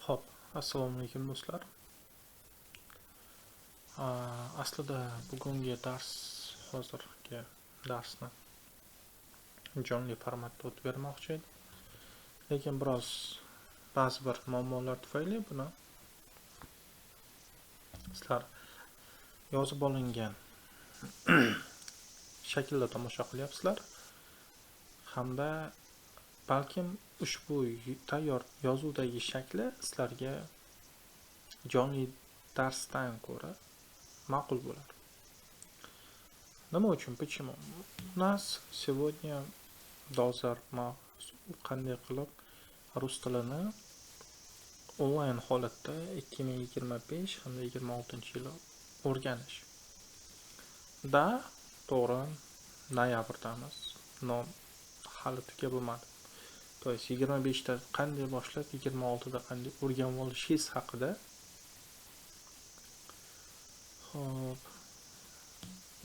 Xo'p, assalomu alaykum do'stlar. Aslida bugungi hozirgi darsni jonli formatda o'tib bermoqchi edim. Lekin ba'zi bir muammolar tufayli buni sizlar yozib olingan shaklda tomosha qilyapsizlar hamda balkim ushbu tayyor yozuvdagi shakli sizlarga jonli darsdan ko'ra ma'qul bo'lar. Nima uchun? Почему? У нас сегодня dolzarb qanday qilib rus tilini onlayn holatda 2025 hamda 26-yil o'rganish. To'g'ri, noyabrdamiz. Hali tuga bo'lmadi. То есть 25 da qanday boshlab 26 da qanday o'rganib olishingiz haqida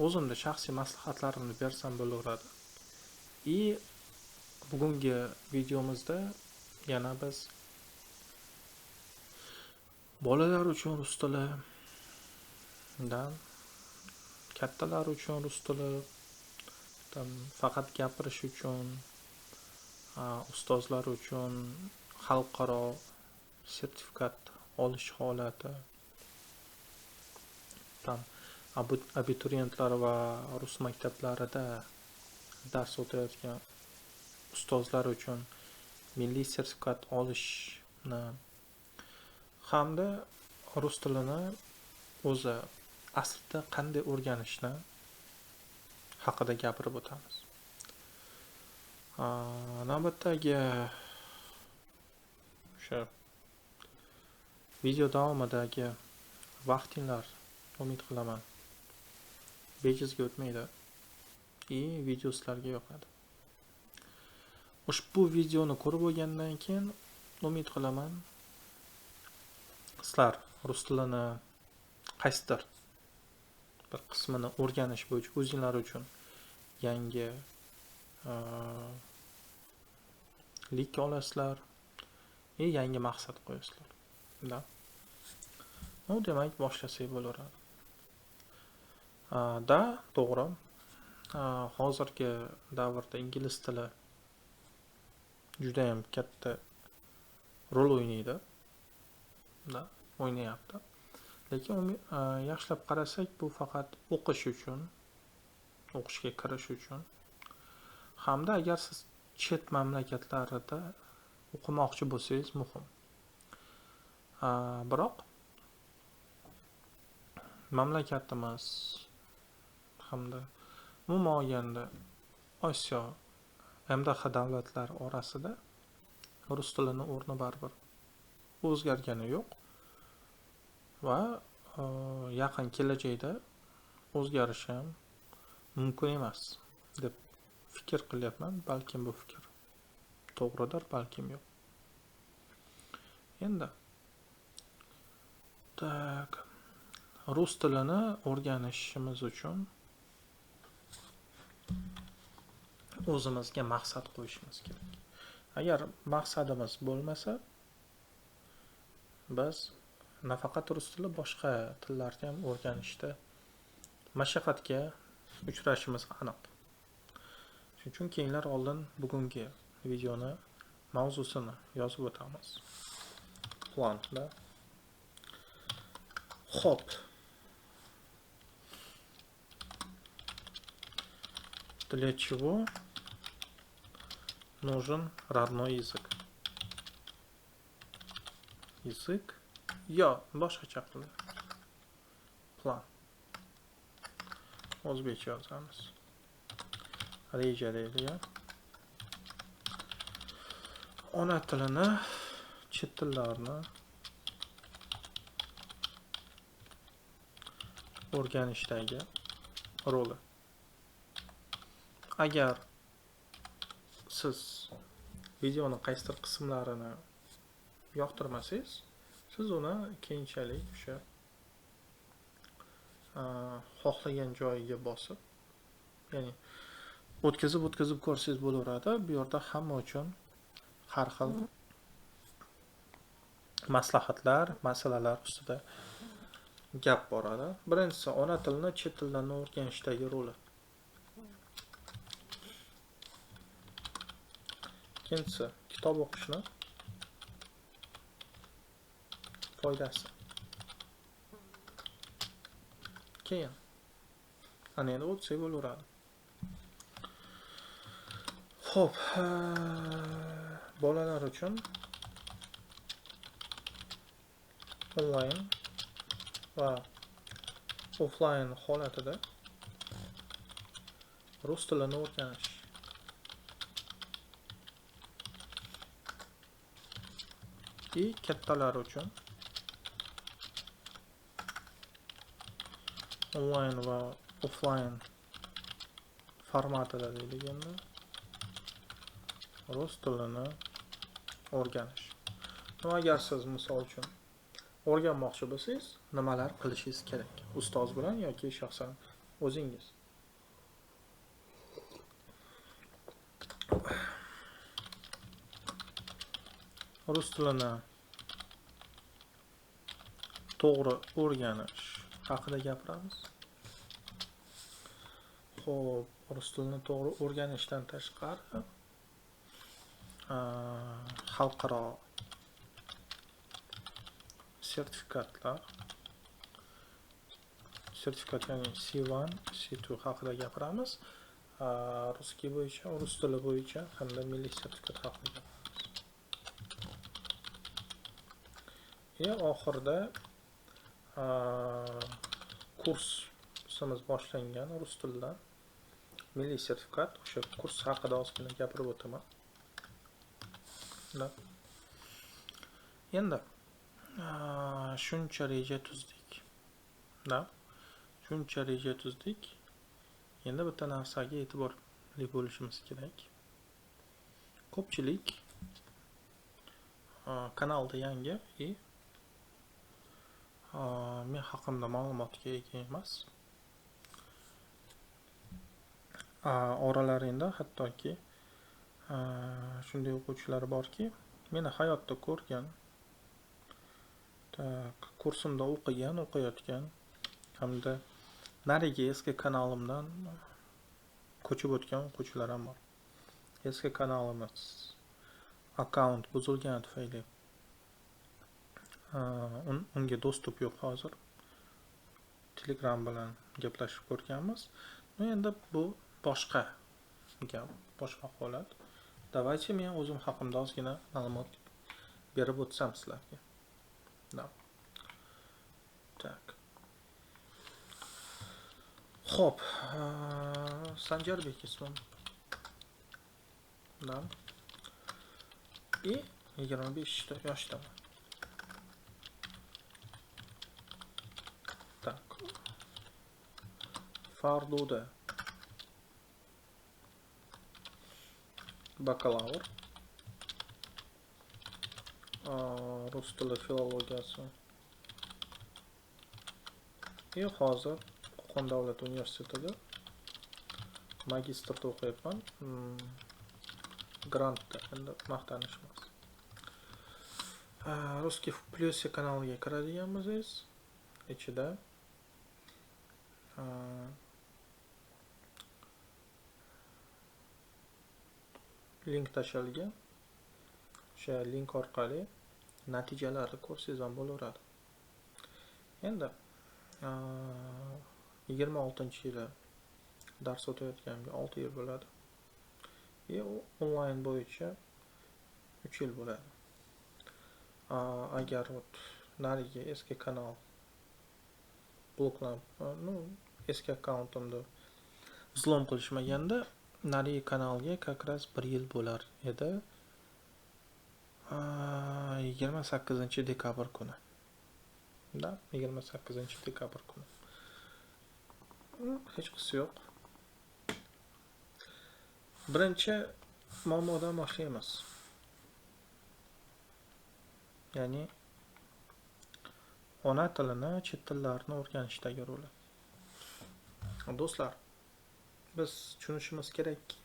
o'zimda shaxsiy maslahatlarimni bersam bo'laveradi. Bugungi videomizda yana biz bolalar uchun rus tilidan, kattalar uchun rus tilidan faqat gapirish uchun, ustozlar uchun xalqaro sertifikat olish holati, abituriyentlar va rus maktablarida dars o'tayotgan ustozlar uchun milliy sertifikat olishni hamda rus tilini o'zi aslida qanday o'rganishni haqida gapirib o'tamiz. Navbatdagi o'sha video davomidagi vaqtinglar umid qilaman bejizga o'tmaydi video sizlarga yoqadi. Ushbu videoni ko'rib bo'lgandan keyin umid qilaman sizlar rus tilini qaysidir bir qismini o'rganish bo'yicha o'zinglar uchun yangi lik olasizlar, yangi maqsad qo'yasizlar. Demak, boshlasak bo'laveradi. To'g'ri. Hozirgi davrda ingliz tili juda ham katta rol o'ynaydi. O'ynayapti. Lekin yaxshilab qarasak, bu faqat o'qish uchun, o'qishga kirish uchun hamda agar siz chet mamlakatlarida o'qimoqchi bo'lsangiz muhim. Biroq mamlakatimiz hamda umuman olganda Osiyo MDH davlatlari orasida rus tilining o'rni baribir o'zgargani yo'q va yaqin kelajakda o'zgarishi ham mumkin emas deb fikr qilyapman. Balkim bu fikr to'g'ridir, balkim yo'q. Endi rus tilini o'rganishimiz uchun o'zimizga maqsad qo'yishimiz kerak. Agar maqsadimiz bo'lmasa, biz nafaqat rus tili, boshqa tillarni ham o'rganishda mashaqqatga uchrashimiz aniq. Shuning uchun keyinlar oldin bugungi videoni mavzusini yozib o'tamiz. Planda. Xo'p. Для чего нужен родной язык? Языk boshqacha qilib. Plan. O'zbekcha yozamiz. Reja deydi. Ona tilini, chet tillarni o'rganishdagi roli. Agar siz videoni qaysidir qismlarini yoqtirmasangiz, siz uni keyinchalik o'sha xohlagan joyiga bosib, ya'ni o'tkazib ko'rsangiz bo'laveradi. Bu yerda hamma uchun har xil maslahatlar, masalalar ustida gap boradi. Birinchisi, ona tilini chet tillarni o'rganishdagi roli. Ikkinchisi, kitob o'qishni foydasi. Keyin ana endi o'tsak bo'laveradi. Xo'p, bolalar uchun onlayn va offlayn holatida rus tilini o'rganish. И kattalar uchun onlayn va offlayn formatida deyilganda rus tilini o'rganish. Agar siz misol uchun o'rganmoqchi bo'lsangiz, nimalar qilishingiz kerak? Ustoz bilan yoki shaxsan o'zingiz. Rus tilini to'g'ri o'rganish haqida gapiramiz. Xo'p, rus tilini to'g'ri o'rganishdan tashqari xalqaro sertifikat ya'ni C1, C2 haqida gapiramiz. Ruskiy bo'yicha, rus tili bo'yicha hamda milliy sertifikat haqida gapiramiz. Oxirida kursimiz boshlangan rus tilidan milliy sertifikat, o'sha kurs haqida ozgina gapirib o'taman. Endi shuncha reja tuzdik. Shuncha reja tuzdik. Endi bitta narsaga e'tiborli bo'lishimiz kerak. Ko'pchilik kanalda yangi men haqimda ma'lumotga ega emas. Oralaringda hattoki shunday o'quvchilar borki, meni hayotda ko'rgan, kursimda o'qiyotgan hamda narigi eski kanalimdan ko'chib o'tgan o'quvchilar ham bor. Eski kanalimiz akkaunt buzilgani tufayli unga dostуп yo'q hozir. Telegram bilan gaplashib ko'rganmiz. Endi bu boshqa gap, boshqa holat. Давайте men o'zim haqimda ozgina ma'lumot berib o'tsam sizlarga. Tak. Xo'p, Sanjarbek ismim. 25 yoshdaman. Tak. Farduda. Bakalavr. Rus tili filologiyasi. Hozir Qo'qon davlat universitetida magistrda o'qiyapman. Grantda, endi maqtanish emas. Ruskiy Plyusi kanaliga kiradigan bo'lsangiz, ichida link tashlangan. O'sha link orqali natijalarni ko'rsangiz ham bo'laveradi. Endi 26-yili dars o'tayotganimga 6 yil bo'ladi. Onlayn bo'yicha 3 yil bo'ladi. Agar narigi eski kanal bloklanib, eski akkauntimni izlom qilishmaganda, narigi kanalga как раз 1 yil bo'lar edi. 28 dekabr kuni. 28 dekabr kuni. Hech qisi yo'q. Birinchi muammodan boshlaymiz. Ya'ni ona tilini, chet tillarini o'rganishdagi roli. Do'stlar, biz tushunishimiz kerakki,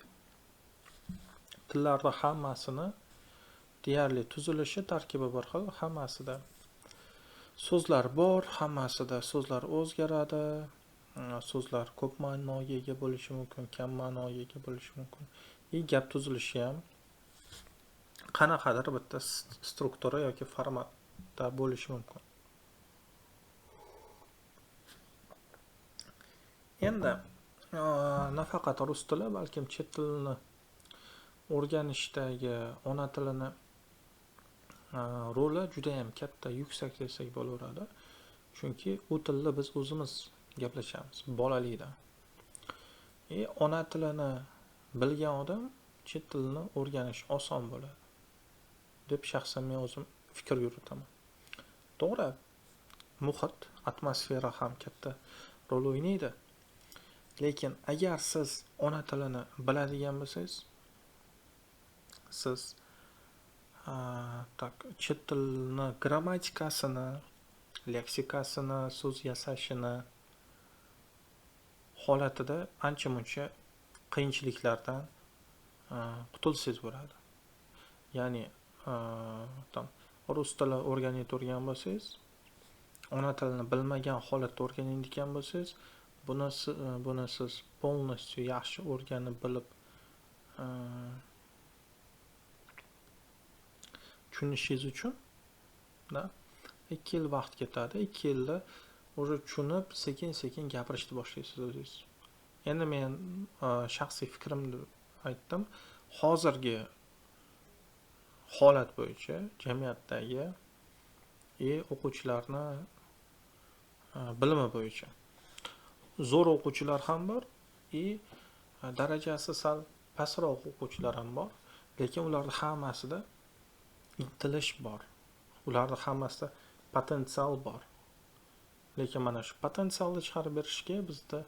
tillarning hammasini deyarli tuzilishi, tarkibi bir xil, hammasida so'zlar bor, hammasida so'zlar o'zgaradi. So'zlar ko'p ma'noga ega bo'lishi mumkin, kam ma'noga ega bo'lishi mumkin. Gap tuzilishi ham qanaqadir bitta struktura yoki formatda bo'lishi mumkin. Endi nafaqat rus tili, balkim chet tilini o'rganishdagi ona tilini roli juda ham katta, yuksak desak bo'laveradi. Chunki u tilda biz o'zimiz gaplashamiz bolalikdan. Ona tilini bilgan odam chet tilini o'rganish oson bo'ladi deb shaxsan men o'zim fikr yuritaman. To'g'ri, muhit, atmosfera ham katta rol o'ynaydi. Lekin agar siz ona tilini biladigan bo'lsangiz, siz chet tilini grammatikasini, leksikasini, so'z yasashini holatida ancha-muncha qiyinchiliklardan qutulsangiz bo'ladi. Ya'ni rus tili o'rganayotgan bo'lsangiz, ona tilini bilmagan holatda o'rganayotgan bo'lsangiz, buni siz polностью yaxshi o'rganib bilib tushunishingiz uchun 2 yil vaqt ketadi. 2 yilda o'zi tushunib, sekin-sekin gapirishni boshlaysiz o'zingiz. Endi men shaxsiy fikrimni aytdim. Hozirgi holat bo'yicha jamiyatdagi o'quvchilarni bilimi bo'yicha zo'r o'quvchilar ham bor, darajasi sal pastroq o'quvchilar ham bor, lekin ularning hammasida intilish bor. Ularning hammasida potensial bor. Lekin mana shu potensialni chiqarib berishga bizda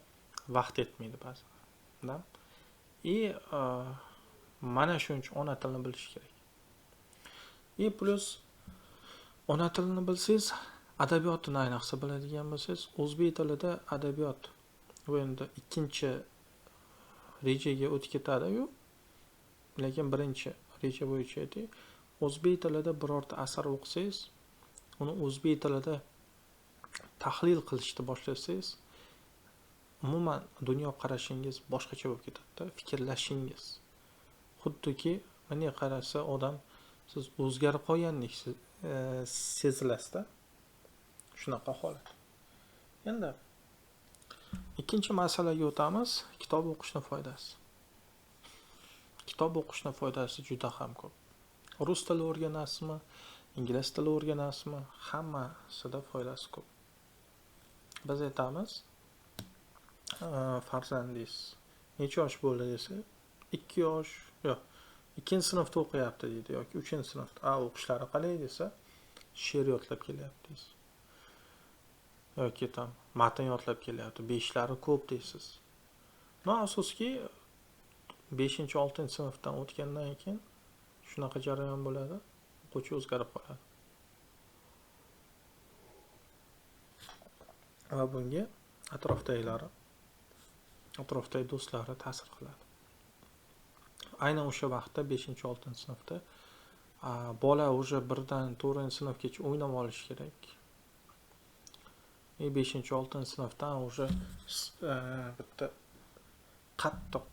vaqt yetmaydi ba'zan. Mana shuning uchun ona tilini bilish kerak. Plus ona tilini bilsangiz, adabiyotini ayniqsa biladigan bo'lsangiz, o'zbek tilida adabiyot bu endi ikkinchi rejaga o'tib ketadi-yu, lekin birinchi reja bo'yicha aytaylik. O'zbek tilida birorta asar o'qisangiz, uni o'zbek tilida tahlil qilishni boshlasangiz, umuman dunyo qarashingiz boshqacha bo'lib ketadi, fikrlashingiz. Xuddiki, mana qarasa odam siz o'zgarib qolgandek sezilasizda. Shunaqa holat. Endi ikkinchi masalaga o'tamiz, kitob o'qishning foydasi. Kitob o'qishning foydasi juda ham ko'p. Rus tili o'rganasizmi, ingliz tili o'rganasizmi, hammasida foydasi ko'p. Biz aytamiz, farzandingiz necha yosh bo'ldi desa, 2 yosh, yo'q, 2-sinfda o'qiyapti deydi yoki 3-sinfda. O'qishlari qalay desa, she'r yodlab kelyapti deysiz. Yoki matn yodlab kelyapti, 5lari ko'p deysiz. Afsuski 5-6-sinfdan o'tgandan keyin shunaqa jarayon bo'ladi, o'quvchi o'zgarib qoladi. Va bunga atrofdagi do'stlari ta'sir qiladi. Aynan o'sha vaqtda 5-6-sinfda bola o'sha 1-4-sinfgacha o'ynab olish kerak. 5-6-sinfdan o'sha bitta qattiq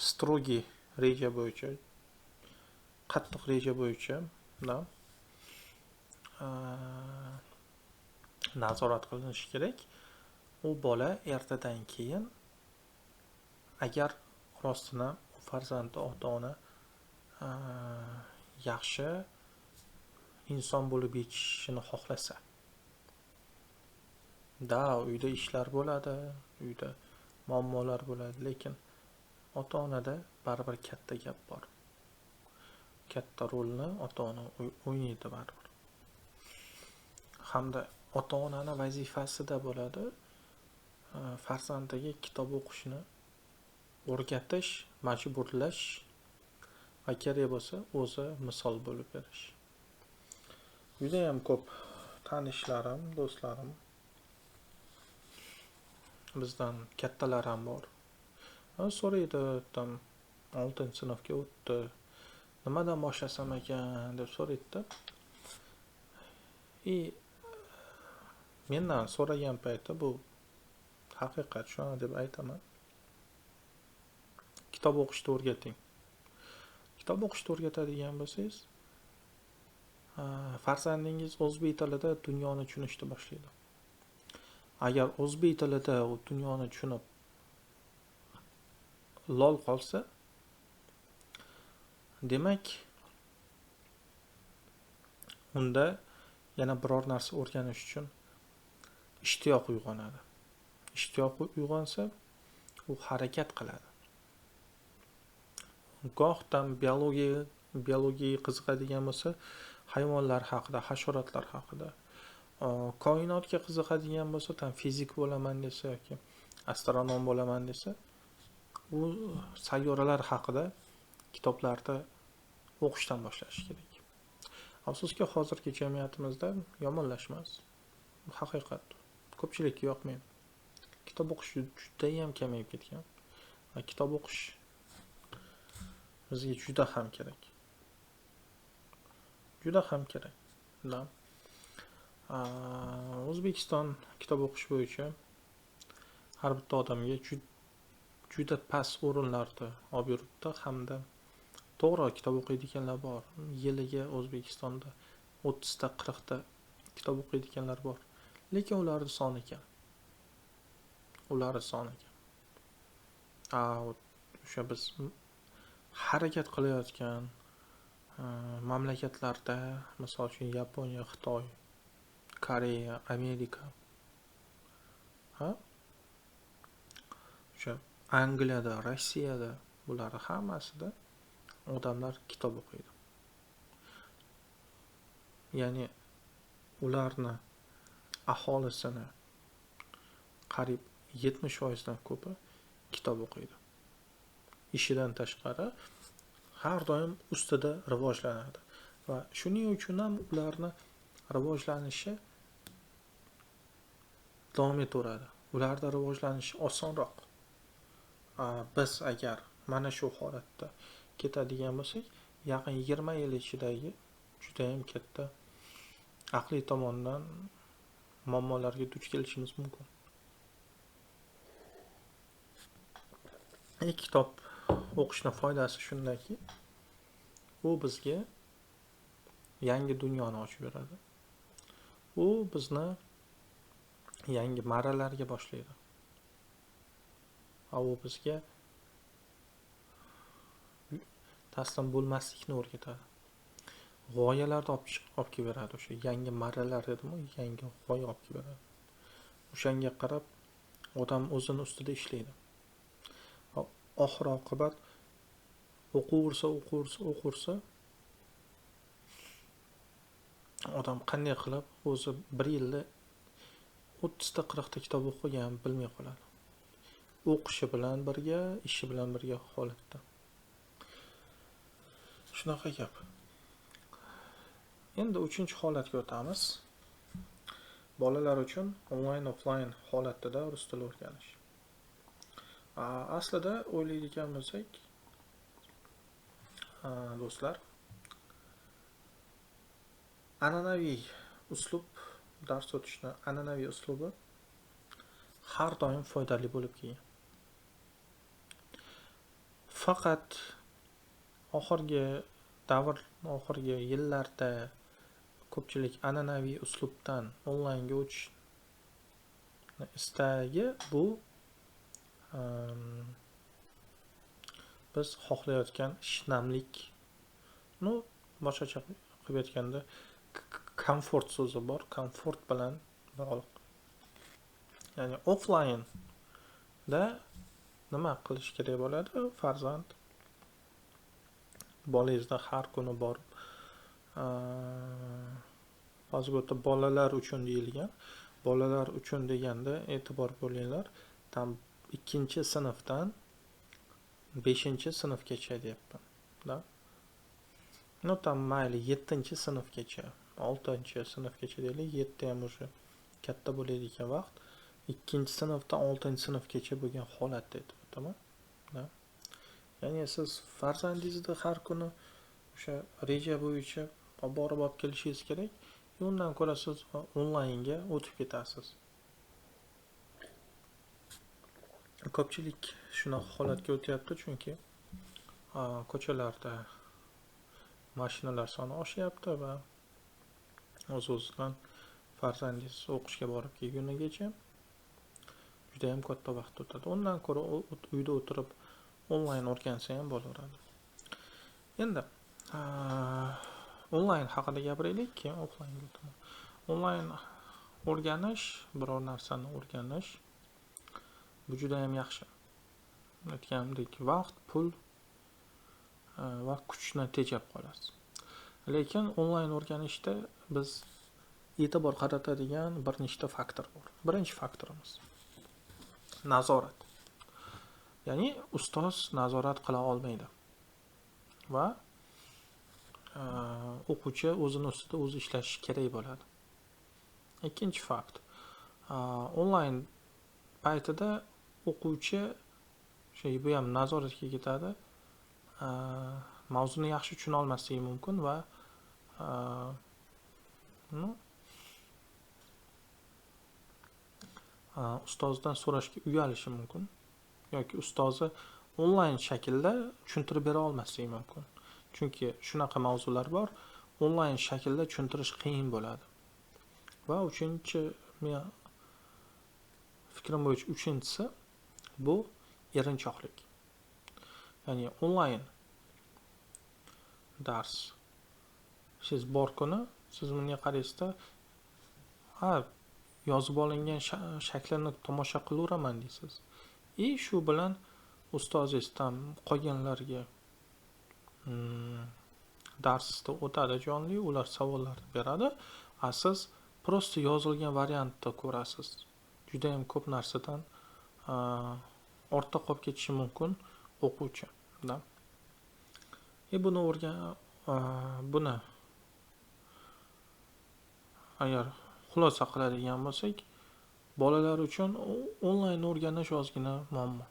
strogi reja bo'yicha nazorat qilinishi kerak. U bola ertadan keyin agar rostini farzandi ota-ona yaxshi inson bo'lib yetishishini xohlasa, uyda ishlar bo'ladi, uyda muammolar bo'ladi, lekin ota-onada baribir katta gap bor. Katta rolni ota-ona o'ynaydi baribir. Hamda ota-onani vazifasida bo'ladi farzandiga kitob o'qishni o'rgatish, majburlash va kerak bo'lsa o'zi misol bo'lib berish. Juda ham ko'p tanishlarim, do'stlarim, bizdan kattalar ham bor. So'raydi, 6-sinfga o'tdi, nimadan boshlasam ekan deb so'raydida. Mendan so'ragan paytda bu haqiqat shu deb aytaman. Kitob o'qishni o'rgating. Kitob o'qishni o'rgatadigan bo'lsangiz, farzandingiz o'zbek tilida dunyoni tushunishni boshlaydi. Agar o'zbek tilida u dunyoni tushunib lol qolsa, demak unda yana biror narsa o'rganish uchun ishtiyoq uyg'onadi. Ishtiyoq uyg'onsa, u harakat qiladi. Gohdan biologiyaga qiziqadigan bo'lsa, hayvonlar haqida, hasharotlar haqida, koinotga qiziqadigan bo'lsa, fizik bo'laman desa yoki astronom bo'laman desa, u sayyoralar haqida kitoblarda o'qishdan boshlash kerak. Afsuski hozirgi jamiyatimizda yomonlashmas. Bu haqiqat. Ko'pchilikka yoqmaydi. Kitob o'qish juda ham kamayib ketgan. Va kitob o'qish bizga juda ham kerak. Juda ham kerak. O'zbekiston kitob o'qish bo'yicha har bitta odamga juda past o'rinlarda olib yuribdi hamda to'g'ri kitob o'qiydiganlar bor. Yiliga O'zbekistonda 30 ta 40 ta kitob o'qiydiganlar bor. Lekin ularning soni kam. O'sha biz harakat qilayotgan mamlakatlarda, misol uchun Yaponiya, Xitoy, Koreya, Amerika, o'sha Angliyada, Rossiyada bular hammasida odamlar kitob o'qiydi. Ya'ni ularni aholisini qariyb 70% dan ko'pi kitob o'qiydi. Ishidan tashqari har doim ustida rivojlanadi va shuning uchun ham ularni rivojlanishi davom etaveradi. Ularda rivojlanish osonroq. Biz agar mana shu holatda ketadigan bo'lsak, yaqin 20 yil ichidagi juda ham katta aqliy tomondan muammolarga duch kelishimiz mumkin. Kitob o'qishning foydasi shundaki, u bizga yangi dunyoni ochib beradi. U bizni yangi marralarga boshlaydi. U bizga taslim bo'lmaslikni o'rgatadi. G'oyalarni olib kelib beradi. O'sha yangi marralar dedim-ku, yangi g'oya olib kelib beradi. O'shanga qarab odam o'zini ustida ishlaydi. Oxir oqibat o'qursa odam qanday qilib o'zi bir yilda 30 ta 40 ta kitob o'qigan bilmay qoladi. O'qishi bilan birga, ishi bilan birga holatda. Shunaqa gap. Endi 3-holatga o'tamiz. Bolalar uchun onlayn offlayn holatida rus tili o'rganish. Aslida o'ylaydigan bo'lsak, do'stlar, an'anaviy uslub, dars o'tishni an'anaviy uslubi har doim foydali bo'lib kelgan. Faqat oxirgi yillarda ko'pchilik an'anaviy uslubdan onlaynga o'tish istagi bu biz xohlayotgan shinamlik, boshqacha qilib aytganda komfort so'zi bor, komfort bilan bog'liq. Ya'ni offlayn da nima qilish kerak bo'ladi? Farzand bolangizda har kuni borib, hozir bu yerda bolalar uchun deyilgan. Bolalar uchun deganda e'tibor bo'linglar, tam 2-sinfdan 5-sinfgacha deyapman. Tam mayli 7-sinfgacha, 6-sinfgacha deylik, 7 ham o'sha katta bo'ladigan vaqt, 2-sinfdan 6-sinfgacha bo'lgan holatda aytib o'taman. Ya'ni siz farzandingizni har kuni o'sha reja bo'yicha borib olib kelishingiz kerak. Undan ko'ra siz onlaynga o'tib ketasiz. Ko'pchilik shunaqa holatga o'tyapti, chunki ko'chalarda mashinalar soni oshyapti va o'z-o'zidan farzandingiz o'qishga borib kelgunigacha juda ham katta vaqt o'tadi. Undan ko'ra uyda o'tirib onlayn o'rgansa ham bo'laveradi. Endi onlayn haqida gapiraylik, keyin offlaynga o'taman. Onlayn o'rganish, biror narsani o'rganish bu juda ham yaxshi. Aytganimdek, vaqt, pul va kuchni tejab qolasiz. Lekin onlayn o'rganishda biz e'tibor qaratadigan bir nechta faktor bor. Birinchi faktorimiz nazorat. Ya'ni ustoz nazorat qila olmaydi va o'quvchi o'zini ustida o'zi ishlashi kerak bo'ladi. Ikkinchi fakt. Onlayn paytida o'quvchi bu ham nazoratga ketadi. Mavzuni yaxshi tushuna olmasligi mumkin va ustozdan so'rashga uyalishi mumkin yoki ustozi onlayn shaklda tushuntirib bera olmasligi mumkin. Chunki shunaqa mavzular bor, onlayn shaklda tushuntirish qiyin bo'ladi. Va fikrim bo'yicha uchinchisi bu erinchoqlik. Ya'ni onlayn dars siz bor kuni siz bunga qaraysizda yozib olingan shaklini tomosha qilaveraman deysiz. Shu bilan ustozingizdan qolganlarga darsda o'tadi jonli, ular savollar beradi. Siz prosta yozilgan variantda ko'rasiz. Juda ham ko'p narsadan ortda qolib ketishi mumkin o'quvchi. Buni agar xulosa qiladigan bo'lsak, bolalar uchun onlayn o'rganish ozgina muammo.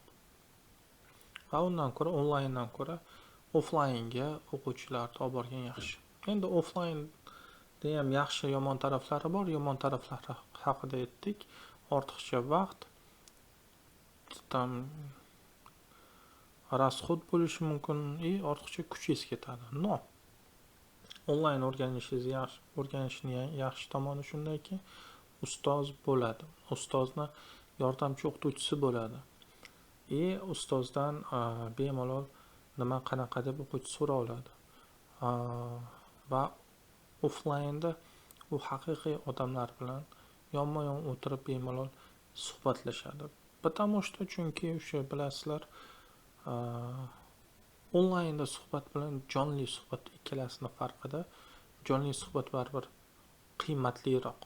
Va undan ko'ra onlayndan ko'ra offlaynga o'quvchilarni olib borgan yaxshi. Endi offlaynda ham yaxshi yomon taraflari bor. Yomon taraflari haqida aytdik. Ortiqcha vaqt, rasxod bo'lishi mumkin, ortiqcha kuchingiz ketadi. Onlayn o'rganishning yaxshi tomoni shundaki, ustoz bo'ladi. Ustozni yordamchi o'qituvchisi bo'ladi. Ustozdan bemalol nima qanaqa deb o'quvchi so'ra oladi. Va offlaynda u haqiqiy odamlar bilan yonma-yon o'tirib bemalol suhbatlashadi. Потому что chunki o'sha bilasizlar, onlaynda suhbat bilan jonli suhbat ikkalasini farqida. Jonli suhbat baribir qiymatliroq.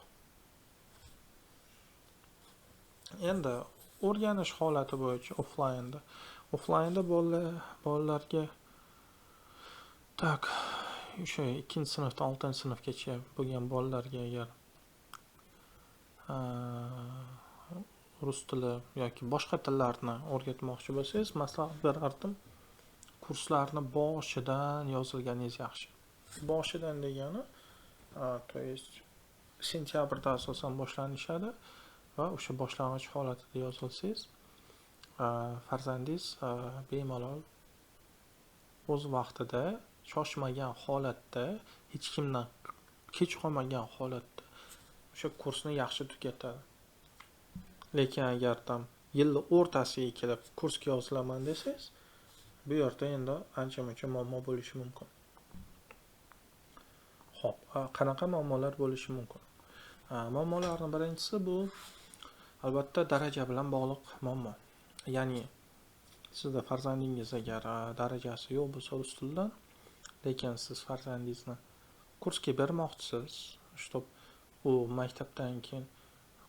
Endi o'rganish holati bo'yicha offlaynda bolalarga o'sha 2-sinfdan 6-sinfgacha bo'lgan bolalarga agar rus tili yoki boshqa tillarni o'rgatmoqchi bo'lsangiz, maslahat berardim, kurslarni boshidan yozilganingiz yaxshi. Boshidan degani, to есть sentyabrda asosan boshlanishadi va o'sha boshlang'ich holatida yozilsangiz, farzandingiz bemalol o'z vaqtida, shoshmagan holatda, hech kimdan kech qolmagan holatda o'sha kursni yaxshi tugatadi. Lekin agar yilning o'rtasiga kelib kursga yozilaman desangiz, bu yerda endi ancha-muncha muammo bo'lishi mumkin. Xo'p, qanaqa muammolar bo'lishi mumkin? Muammolarning birinchisi bu albatta daraja bilan bog'liq muammo. Ya'ni sizda farzandingiz agar darajasi yo'q bo'lsa rus tilidan, lekin siz farzandingizni kursga bermoqchisiz, shtop u maktabdan keyin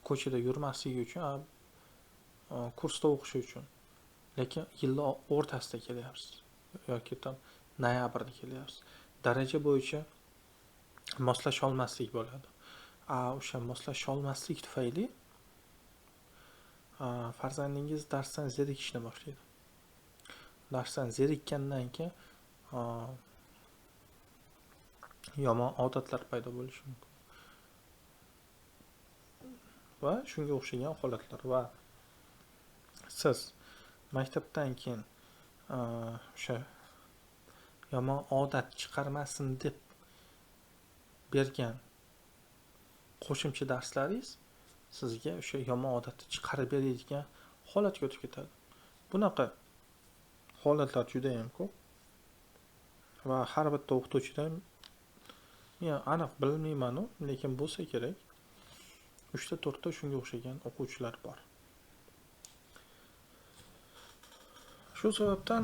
ko'chada yurmasligi uchun, kursda o'qishi uchun. Lekin yilning o'rtasida kelyapsiz yoki noyabrda kelyapsiz. Daraja bo'yicha moslasha olmaslik bo'ladi. O'sha moslasha olmaslik tufayli farzandingiz darsdan zerikishni boshlaydi. Darsdan zerikkandan keyin yomon odatlar paydo bo'lishi mumkin va shunga o'xshagan holatlar. Va siz maktabdan keyin o'sha yomon odat chiqarmasin deb bergan qo'shimcha darslaringiz sizga o'sha yomon odatni chiqarib beradigan holatga o'tib ketadi. Bunaqa holatlar juda ham ko'p va har bitta o'qituvchida men aniq bilmayman, lekin bo'lsa kerak 3-4 ta shunga o'xshagan o'quvchilar bor. Shu sababdan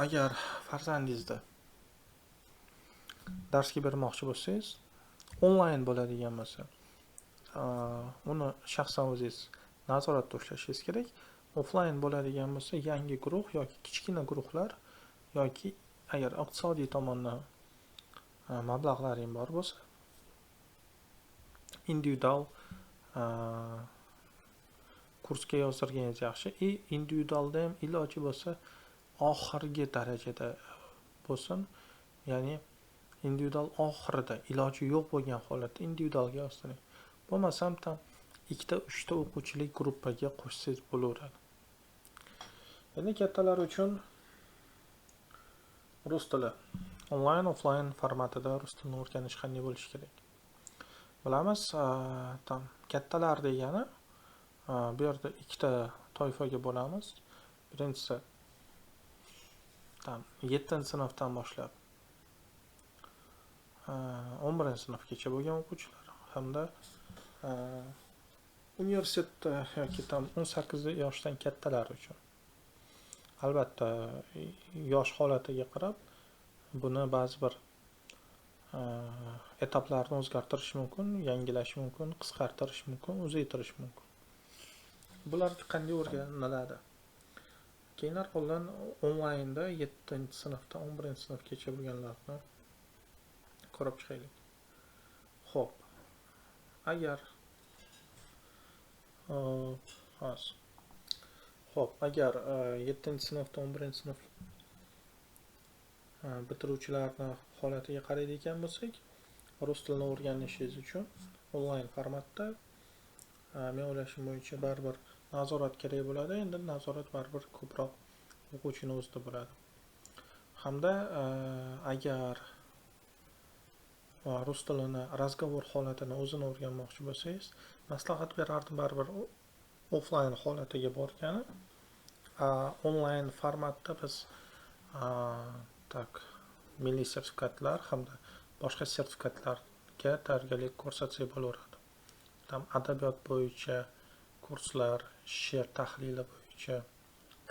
agar farzandingizni darsga bermoqchi bo'lsangiz, onlayn bo'ladigan bo'lsa, uni shaxsan o'zingiz nazoratda ushlashingiz kerak. Offlayn bo'ladigan bo'lsa, yangi guruh yoki kichkina guruhlar yoki agar iqtisodiy tomondan mablag'laring bor bo'lsa, individual kursga yozdirganingiz yaxshi. Individualda ham iloji bo'lsa oxirgi darajada bo'lsin, ya'ni individual oxirida iloji yo'q bo'lgan holatda individualga yozdiring. Bo'lmasam tam 2-3 ta o'quvchilik gruppaga qo'shsangiz bo'laveradi. Endi kattalar uchun rus tili onlayn offlayn formatida rus tilini o'rganish qanday bo'lishi kerak? Bilamiz, tam kattalar degani bu yerda 2 ta toifaga bo'lamiz. Birinchisi tam 7-sinfdan boshlab 11-sinfgacha bo'lgan o'quvchilar hamda universitetda yoki tam 18 yoshdan kattalar uchun. Albatta, yosh holatiga qarab buni ba'zi bir etaplarni o'zgartirish mumkin, yangilash mumkin, qisqartirish mumkin, uzaytirish mumkin. Bular qanday o'rganiladi? Keyinroq qo'ldan onlaynda 7-sinfdan 11-sinfgacha bo'lganlarni ko'rib chiqaylik. Xo'p. Agar Xo'p, agar 7-sinfdan 11-sinf bitiruvchilarni holatiga qaraydigan bo'lsak, rus tilini o'rganishingiz uchun onlayn formatda men o'ylashim bo'yicha baribir nazorat kerak bo'ladi. Endi nazorat baribir ko'proq o'quvchini o'zida bo'ladi. Hamda agar rus tilini razgovor holatini o'zini o'rganmoqchi bo'lsangiz, maslahat berardim baribir offlayn holatiga borgani. Onlayn formatda biz milliy sertifikatlar hamda boshqa sertifikatlarga tayyorgarlik ko'rsatsak bo'laveradi. Tam adabiyot bo'yicha kurslar, she'r tahlili bo'yicha,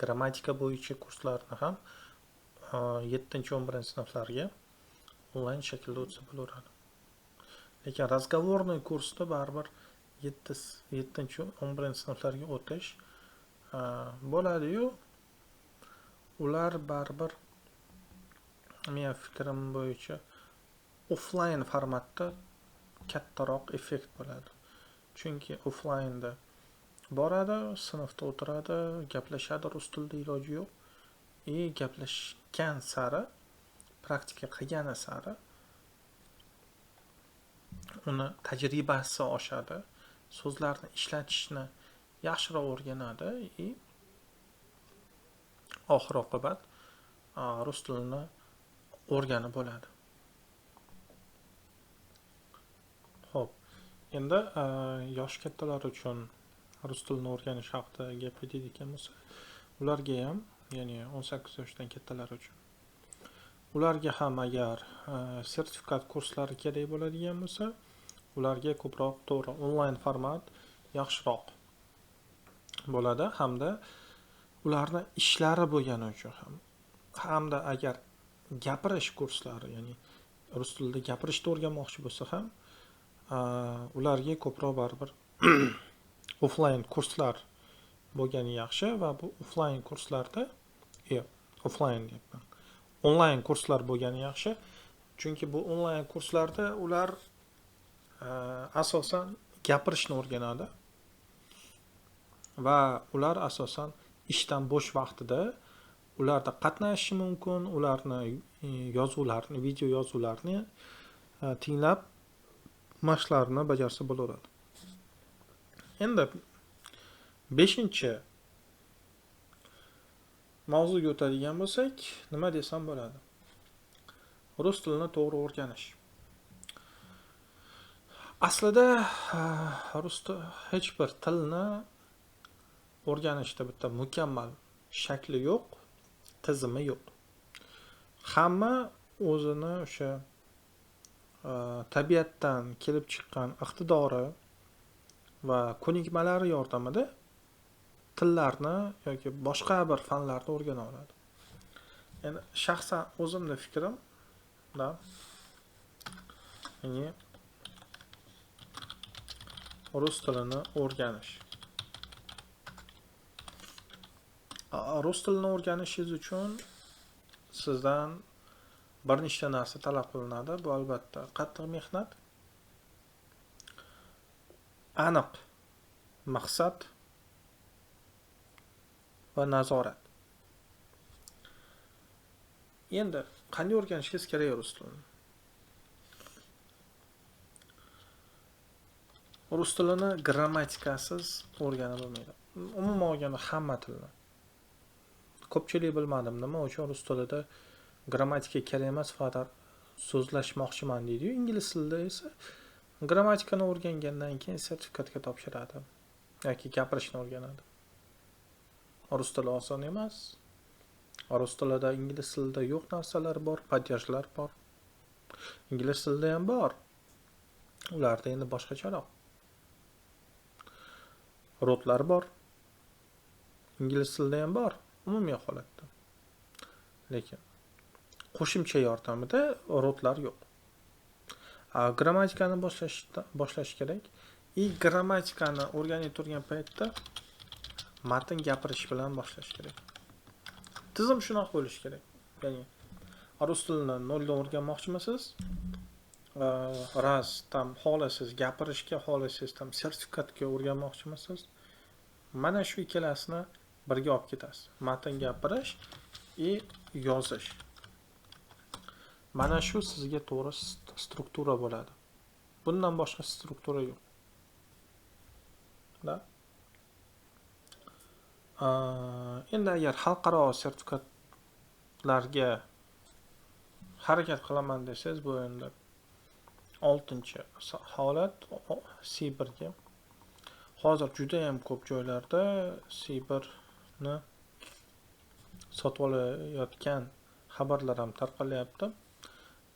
grammatika bo'yicha kurslarni ham 7-11-sinflarga onlayn shaklda o'tsa bo'laveradi. Lekin razgovorniy kursda baribir 7-11-sinflarga o'tish bo'ladi-yu, ular baribir men fikrim bo'yicha offlayn formatda kattaroq effekt bo'ladi. Chunki offlaynda boradi, sinfda o'tiradi, gaplashadi, rus tilida iloji yo'q. Gaplashgan sari, praktika qilgani sari uni tajribasi oshadi, so'zlarni ishlatishni yaxshiroq o'rganadi, oxir oqibat rus tilini o'rganib bo'ladi. Xo'p, endi yosh kattalar uchun rus tilini o'rganish haqida gapiradigan bo'lsa, ularga ham, ya'ni 18 yoshdan kattalar uchun, ularga ham agar sertifikat kurslari kerak bo'ladigan bo'lsa, ularga ko'proq to'g'ri onlayn format yaxshiroq bo'ladi. Hamda ularni ishlari bo'lgani uchun hamda agar gapirish kurslari, ya'ni rus tilida gapirishni o'rganmoqchi bo'lsa ham, ularga ko'proq baribir offlayn kurslar bo'lgani yaxshi va bu offlayn kurslarda onlayn kurslar bo'lgani yaxshi. Chunki bu onlayn kurslarda ular asosan gapirishni o'rganadi va ular asosan ishdan bo'sh vaqtida ularda qatnashishi mumkin, ularni yozuvlarini, video yozuvlarini tinglab mashqlarni bajarsa bo'laveradi. Endi 5-chi mavzuga o'tadigan bo'lsak, nima desam bo'ladi? Rus tilini to'g'ri o'rganish. Aslida hech bir tilni o'rganishda bitta mukammal shakli yo'q, tizimi yo'q. Hamma o'zini o'sha tabiatdan kelib chiqqan iqtidori va ko'nikmalari yordamida tillarni yoki boshqa bir fanlarni o'rgana oladi. Endi shaxsan o'zimning fikrimda, ya'ni rus tilini o'rganish. Rus tilini o'rganishingiz uchun sizdan bir nechta narsa talab qilinadi. Bu albatta qattiq mehnat, aniq maqsad va nazorat. Endi qanday o'rganishingiz kerak rus tilini? Rus tilini grammatikasiz o'rganib bo'lmaydi. Umuman olganda hamma tilni. Ko'pchilik bilmadim nima uchun rus tilida grammatika kerak emas, faqat so'zlashmoqchiman deydi-yu. Ingliz tilida esa grammatikani o'rgangandan keyin sertifikatga topshiradi yoki gapirishni o'rganadi. Rus tili oson emas. Rus tilida ingliz tilida yo'q narsalar bor, padyajlar bor. Ingliz tilida ham bor. Ularda endi boshqacharoq. Rodlar bor. Ingliz tilida ham bor, umumiy holatda. Lekin qo'shimcha yordamida rodlar yo'q. Grammatikani boshlash kerak. Grammatikani o'rganib turgan paytda matn gapirish bilan boshlash kerak. Tizim shunaqa bo'lishi kerak. Ya'ni rus tilini noldan o'rganmoqchimisiz? Raz tam xohlasiz gapirishga, xohlasiz tam sertifikatga o'rganmoqchimisiz? Mana shu ikkalasini birga olib ketasiz. Matn gapirish va yozish. Mana shu sizga to'g'ri struktura bo'ladi. Bundan boshqa struktura yo'q. Da? Endi agar xalqaro sertifikatlarga harakat qilaman desangiz, bu endi 6-chi holat C1 ga. Hozir juda ham ko'p joylarda C1 ni sotib olayotgan xabarlar ham tarqalyapti.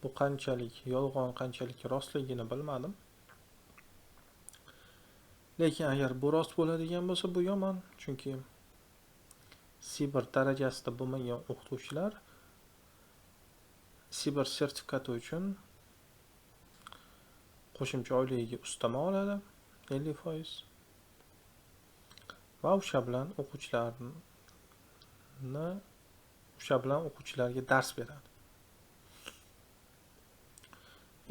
Bu qanchalik yolg'on, qanchalik rostligini bilmadim. Lekin agar bu rost bo'ladigan bo'lsa, bu yomon, chunki C1 darajasida bo'lmagan o'qituvchilar C1 sertifikati uchun qo'shimcha oyligiga ustama oladi 50%. Va o'sha bilan o'quvchilarga dars beradi.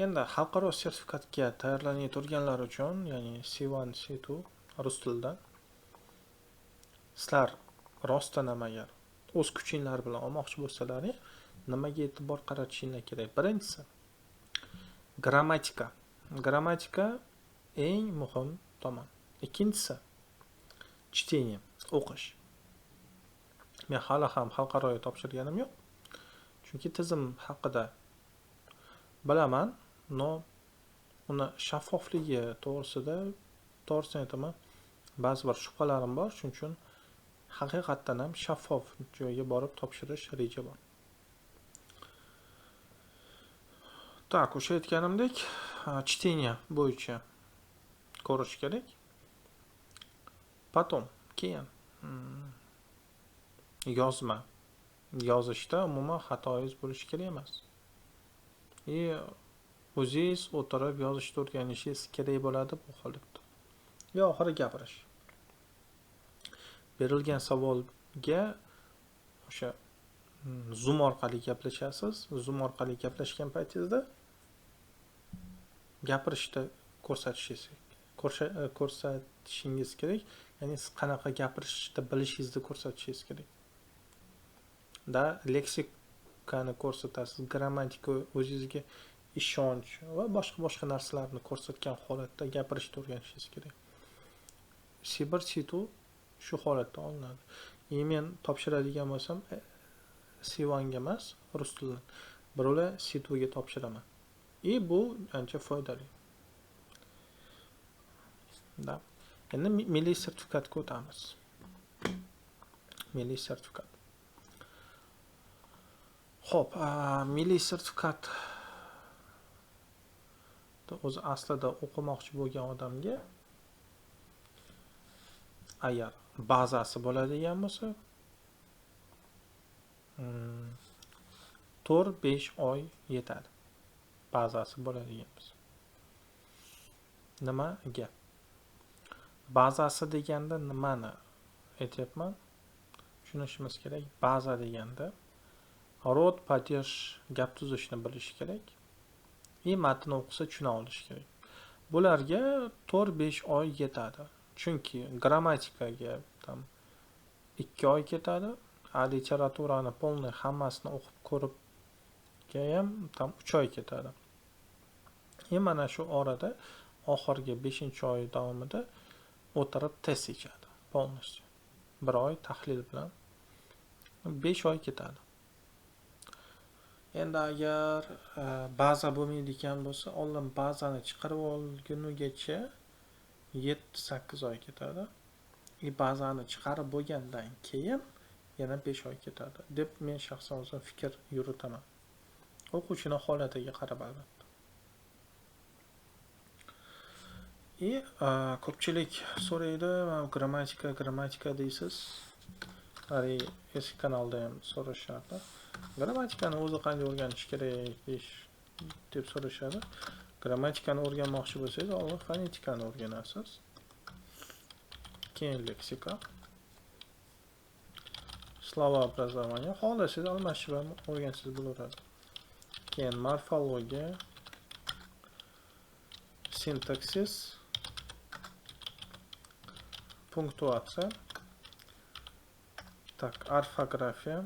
Endi xalqaro sertifikatga tayyorlanib turganlar uchun, ya'ni C1, C2 rus tilidan sizlar rostdan ham agar o'z kuchinglar bilan olmoqchi bo'lsalaring, nimaga e'tibor qaratishinglar kerak? Birinchisi, grammatika. Grammatika eng muhim tomon. Ikkinchisi, чтение, o'qish. Men hali ham xalqaroga topshirganim yo'q. Chunki tizim haqida bilaman, uni shaffofligi to'g'risini aytaman, ba'zi bir shubhalarim bor, shuning uchun haqiqatdan ham shaffof joyga borib topshirish reja bor. Tak, o'sha aytganimdek, чтение bo'yicha ko'rish kerak. Keyin yozishda umuman xatoyingiz bo'lishi kerak emas. O'zingiz o'tirib yozishni o'rganishingiz kerak bo'ladi bu holatda. Oxiri gapirish. Berilgan savolga o'sha Zoom orqali gaplashasiz. Zoom orqali gaplashgan paytingizda gapirishda ko'rsatishingiz kerak. Ya'ni siz qanaqa gapirishda bilishingizni ko'rsatishingiz kerak. Leksikani ko'rsatasiz, grammatika o'zingizga ishonch va boshqa narsalarni ko'rsatgan holatda gapirishni o'rganishingiz kerak. C1, C2 shu holatda olinadi. Men topshiradigan bo'lsam C1 ga emas, rus tilidan birovlar C2 ga topshiraman. Bu ancha foydali. Da. Endi milliy sertifikatga o'tamiz. Milliy sertifikat. Xo'p, milliy sertifikat o'zi aslida o'qimoqchi bo'lgan odamga agar bazasi bo'ladigan bo'lsa 4-5 oy yetadi. Bazasi bo'ladigan bo'lsa. Nimaga? Bazasi deganda nimani aytyapman? Tushunishimiz kerak. Baza deganda rod, padej, gap tuzishni bilish kerak. Matn o'qisa tushuna olish kerak. Bularga 4-5 oy yetadi. Chunki grammatikaga tam 2 oy ketadi. Literaturani polniy hammasini o'qib ko'ribga ham tam 3 oy ketadi. Mana shu orada oxirgi 5-oy davomida o'tirib test ichadi. Polностью. 1 oy tahlil bilan 5 oy ketadi. Endi agar baza bo'lmaydigan bo'lsa, oldin bazani chiqarib olgunigacha 7-8 oy ketadi. Bazani chiqarib bo'lgandan keyin yana 5 oy ketadi deb men shaxsan o'zim fikr yuritaman. O'quvchining holatiga qarab albatta. Ko'pchilik so'raydi, grammatika deysiz. Eski kanalda ham so'rashadi. Grammatikani o'zi qanday o'rganish kerak deb so'rashadi. Grammatikani o'rganmoqchi bo'lsangiz, avval fonetikani o'rganasiz. Keyin leksika. Словообразование. Xohlasangiz almashib ham o'rgansangiz bo'laveradi. Keyin morfologiya, sintaksis, punktuatsiya, orfografiya.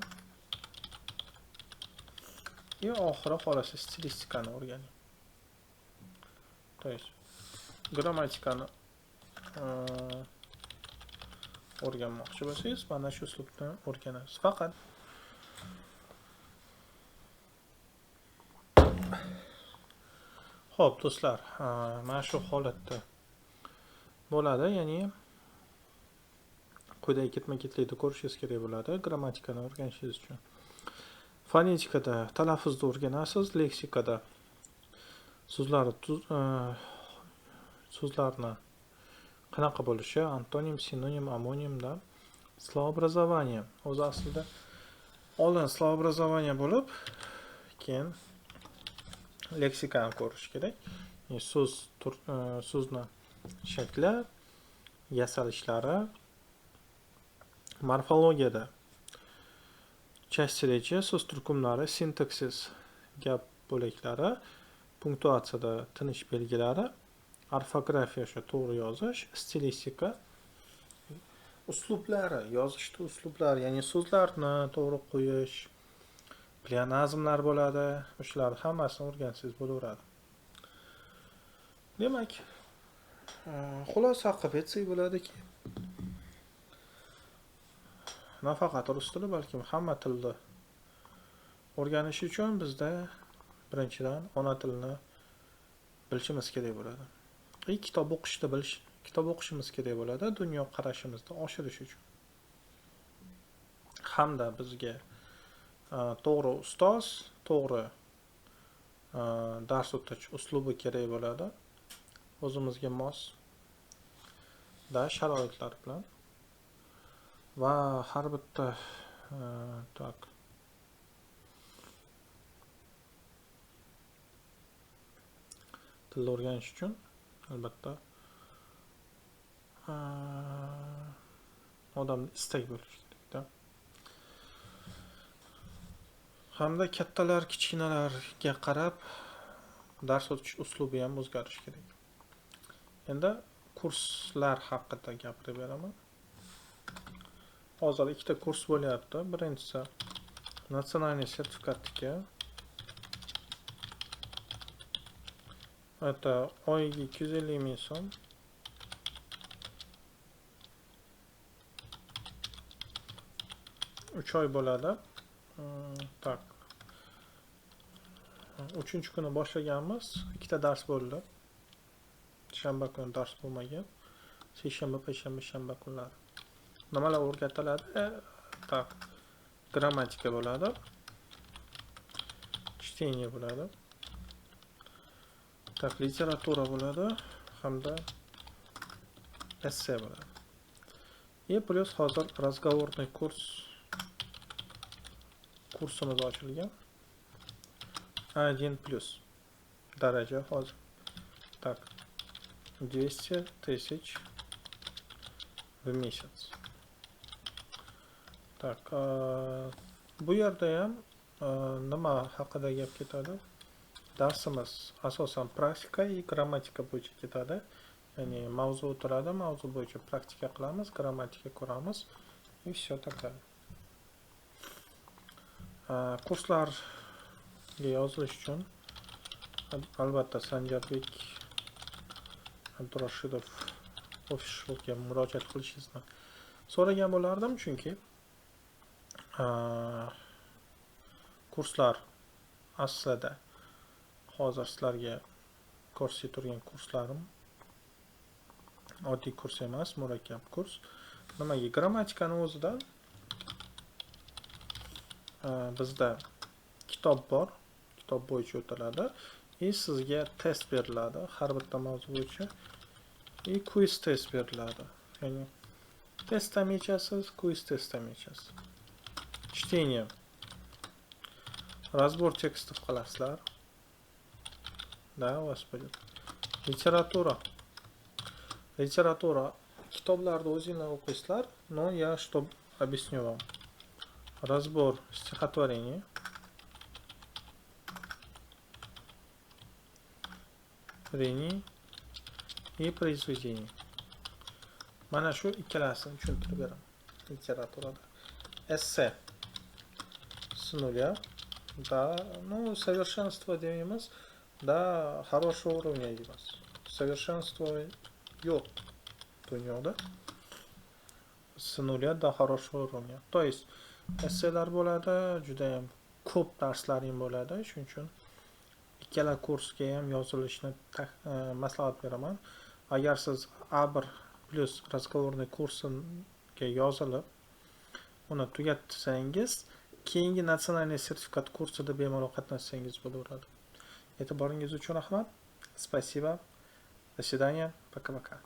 Oxiri xohlasa stilistikani o'rganing. To есть grammatikani o'rganmoqchi bo'lsangiz, mana shu uslubni o'rganasiz. Faqat xo'p, do'stlar, mana shu holatda bo'ladi, ya'ni quyidagi ketma-ketlikda ko'rishingiz kerak bo'ladi grammatikani o'rganishingiz uchun. Fonetikada talaffuzni o'rganasiz, leksikada so'zlarni qanaqa bo'lishi, antonim, sinonim, amonimda. Словообразование o'zi aslida oldin словообразование bo'lib, keyin leksikani ko'rish kerak. So'zni shakli, yasalishlari, morfologiyada часть речи, so'z turkumlari, sintaksis, gap bo'laklari, punktuatsiyada tinish belgilari, orfografiya to'g'ri yozish, stilistika, uslublari, yozishda uslublari, ya'ni so'zlarni to'g'ri qo'yish, pleonazmlar bo'ladi, shularni hammasini o'rgansangiz bo'laveradi. Demak, xulosa qilib aytsak bo'ladiki, nafaqat rus tili, balki hamma tilni o'rganish uchun bizda birinchidan ona tilini bilishimiz kerak bo'ladi. Kitob o'qishimiz kerak bo'ladi, dunyo qarashimizni oshirish uchun. Hamda bizga to'g'ri ustoz, to'g'ri dars o'tish uslubi kerak bo'ladi. O'zimizga mos sharoitlar bilan va har bitta tilni o'rganish uchun albatta odamda istak bo'lishi kerak-da. Hamda kattalar kichkinalarga qarab dars o'tish uslubi ham o'zgarishi kerak. Endi kurslar haqida gapirib beraman. Hozir ikkita kurs bo'lyapti. Birinchisi natsionalniy sertifikatga, Это oyiga 250 ming so'm. Uch oy bo'ladi. Tak. 3-kuni boshlaganmiz. 2 dars bo'ldi. Shanba kuni dars bo'lmagan. Seshanba, payshanba, shanba kunlari. Nimalar o'rgatiladi? Tak. Grammatika bo'ladi. Чтение bo'ladi. Так, literatura bo'ladi hamda esse bo'ladi. И plus hozir разговорный kursimiz ochilgan. 1+ daraja hozir. Так. 200 тысяч в месяц. Так, bu yerda ham nima haqida gap ketadi? Darsimiz asosan praktika va grammatika bo'yicha ketadi. Ya'ni mavzu turadi, mavzu bo'yicha praktika qilamiz, grammatika ko'ramiz va все так далее. Kurslarga yozilish uchun albatta Sanjarbek Abdurashidov officialga murojaat qilishingizni so'ragan bo'lardim, chunki kurslar aslida hozir sizlarga ko'rsatib turgan kurslarim oddiy kurs emas, murakkab kurs. Nimaga? Grammatikani o'zida bizda kitob bor, kitob bo'yicha o'tiladi. Sizga test beriladi har bitta mavzu bo'yicha. Quiz test beriladi. Ya'ni test ham yechasiz, quiz test ham yechasiz. Чтение. Разбор текстов qilasizlar. Да, у вас будет. Literatura. Literatura. Kitoblarni o'zinglar o'qiysizlar. Но я что объясню вам. Разбор стихотворений. И произведений. Mana shu ikkalasini tushuntirib beraman literaturada. Esse с нуля до, совершенства deymiz, до хорошего уровня deymiz. Совершенства yo'q dunyoda. С нуля до хорошего уровня. То есть esselar bo'ladi, juda ham ko'p darslaring bo'ladi. Shuning uchun ikkala kursga ham yozilishni maslahat beraman. Agar siz A1 plus разговорный kursiga yozilib, uni tugatsangiz, keyingi natsionalniy sertifikat kursida bemalol qatnashsangiz bo'laveradi. E'tiboringiz uchun rahmat. Спасибо. До свидания. Пока-пока.